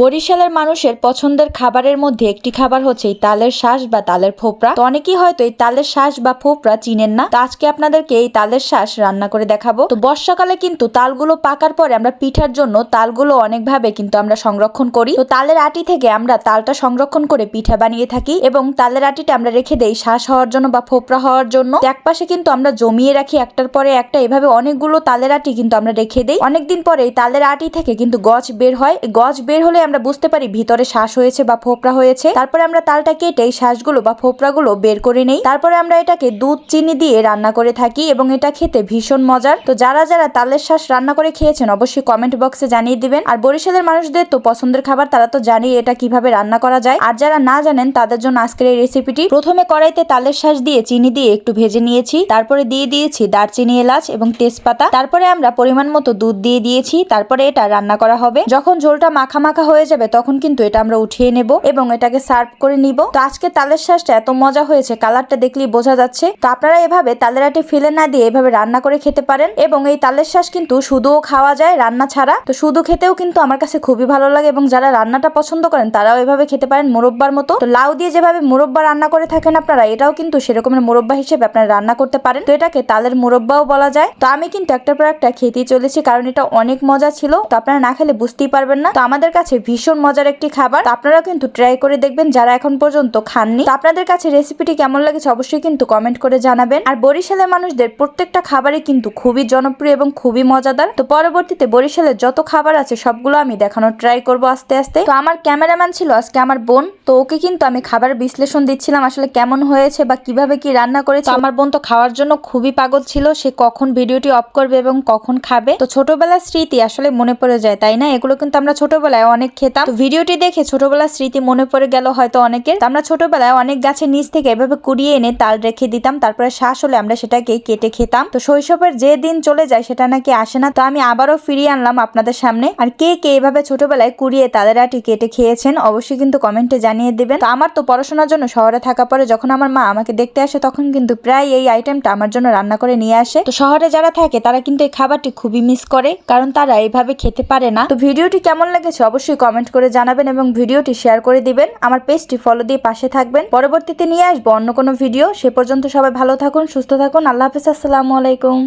বরিশালের মানুষের পছন্দের খাবারের মধ্যে একটি খাবার হচ্ছে এই তালের শাঁস বা তালের ফোপরা। তো অনেকেই হয়তো এই তালের শাঁস বা ফোপরা চিনেন না। তো আজকে আপনাদেরকে এই তালের শাঁস রান্না করে দেখাবো। তো বর্ষাকালে কিন্তু তালগুলো পাকার পরে আমরা পিঠার জন্য তালগুলো অনেকভাবে কিন্তু আমরা সংরক্ষণ করি। তো তালের আটি থেকে আমরা তালটা সংরক্ষণ করে পিঠা বানিয়ে থাকি এবং তালের আটিটা আমরা রেখে দেই শাঁস হওয়ার জন্য বা ফোপরা হওয়ার জন্য। একপাশে কিন্তু আমরা জমিয়ে রাখি একটার পরে একটা, এভাবে অনেকগুলো তালের আটি কিন্তু আমরা রেখে দেই। অনেকদিন পরে এই তালের আটি থেকে কিন্তু গজ বের হয়। গজ বের হলে আমরা বুঝতে পারি ভিতরে শ্বাস হয়েছে বা ফোপরা হয়েছে। তারপরে আমরা তালটা কেটে এই শ্বাসগুলো বা ফোপরাগুলো বের করে নেই। তারপরে আমরা এটাকে দুধ চিনি দিয়ে রান্না করে থাকি এবং এটা খেতে ভীষণ মজার। তো যারা যারা তালের শ্বাস রান্না করে খেয়েছেন অবশ্যই কমেন্ট বক্সে জানিয়ে দিবেন। আর বরিশালের মানুষদের তো পছন্দের খাবার, তারা তো জানি এটা কিভাবে রান্না করা যায়। আর যারা না জানেন তাদের জন্য আজকের এই রেসিপিটি। প্রথমে কড়াইতে তালের শ্বাস দিয়ে চিনি দিয়ে একটু ভেজে নিয়েছি। তারপরে দিয়ে দিয়েছি দারচিনি, এলাচ এবং তেজপাতা। তারপরে আমরা পরিমাণ মতো দুধ দিয়ে দিয়েছি। তারপরে এটা রান্না করা হবে। যখন ঝোলটা মাখা মাখা হয়ে যাবে তখন কিন্তু এটা আমরা উঠিয়ে নেব এবং এটাকে সার্ভ করে নিব। তো আজকে তালের শাঁসটা এত মজা হয়েছে, কালারটা দেখলেই বোঝা যাচ্ছে। তো আপনারা এভাবে তালের আটি ফেলে না দিয়ে এভাবে রান্না করে খেতে পারেন। এবং এই তালের শাঁস কিন্তু শুধুও খাওয়া যায়, রান্না ছাড়া। তো শুধু খেতেও কিন্তু আমার কাছে খুবই ভালো লাগে এবং যারা রান্নাটা পছন্দ করেন তারাও এভাবে খেতে পারেন মোরব্বার মতো। তো লাউ দিয়ে যেভাবে মোরব্বা রান্না করে থাকেন আপনারা, এটাও কিন্তু সেরকমের মোরব্বা হিসেবে আপনারা রান্না করতে পারেন। তো এটাকে তালের মোরব্বাও বলা যায়। তো আমি কিন্তু একটার পর একটা খেতেই চলেছি কারণ এটা অনেক মজা ছিল। তো আপনারা না খেলে বুঝতেই পারবেন না। তো আমাদের কাছে ভীষণ মজার একটি খাবার। আপনারা কিন্তু ট্রাই করে দেখবেন যারা এখন পর্যন্ত খাননি। তো আপনাদের কাছে রেসিপিটি কেমন লাগছে অবশ্যই কিন্তু কমেন্ট করে জানাবেন। আর বরিশালের মানুষদের প্রত্যেকটা খাবারই কিন্তু খুবই জনপ্রিয় এবং খুবই মজাদার। তো পরবর্তীতে বরিশালের যত খাবার আছে সবগুলো আমি দেখানোর ট্রাই করব আস্তে আস্তে। তো আমার ক্যামেরাম্যান ছিল আজকে আমার বোন। তো ওকে কিন্তু আমি খাবার বিশ্লেষণ দিচ্ছিলাম আসলে কেমন হয়েছে বা কিভাবে কি রান্না করেছে। আমার বোন তো খাওয়ার জন্য খুবই পাগল ছিল, সে কখন ভিডিওটি অফ করবে এবং কখন খাবে। তো ছোটবেলার স্মৃতি আসলে মনে পড়ে যায়, তাই না? এগুলো কিন্তু আমরা ছোটবেলায় অনেক খেতাম। তো ভিডিওটি দেখে ছোটবেলার স্মৃতি মনে পড়ে গেল হয়তো অনেকের। আমরা ছোটবেলায় অনেক গাছের নিচ থেকে এভাবে কুড়িয়ে এনে তাল রেখে দিতাম, তারপরে শ্বাস হলে আমরা সেটাকে কেটে খেতাম। তো শৈশবের যে দিন চলে যায় সেটা নাকি আসে না। তো আমি আবারও ফিরিয়ে আনলাম আপনাদের সামনে। আর কে কে এভাবে ছোটবেলায় কুড়িয়ে তালের আটি কেটে খেয়েছেন অবশ্যই কিন্তু কমেন্টে জানিয়ে দিবেন। তো আমার তো পড়াশোনার জন্য শহরে থাকা পরে যখন আমার মা আমাকে দেখতে আসে তখন কিন্তু প্রায় এই আইটেমটা আমার জন্য রান্না করে নিয়ে আসে। তো শহরে যারা থাকে তারা কিন্তু এই খাবারটি খুবই মিস করে কারণ তারা এইভাবে খেতে পারে না। তো ভিডিওটি কেমন লেগেছে অবশ্যই কমেন্ট করে জানাবেন এবং ভিডিওটি শেয়ার করে দিবেন। আমার পেজটি ফলো দিয়ে পাশে থাকবেন। পরবর্তীতে নিয়ে আসবো অন্য কোনো ভিডিও। সে পর্যন্ত সবাই ভালো থাকুন, সুস্থ থাকুন। আল্লাহ হাফেজ, আসসালামু আলাইকুম।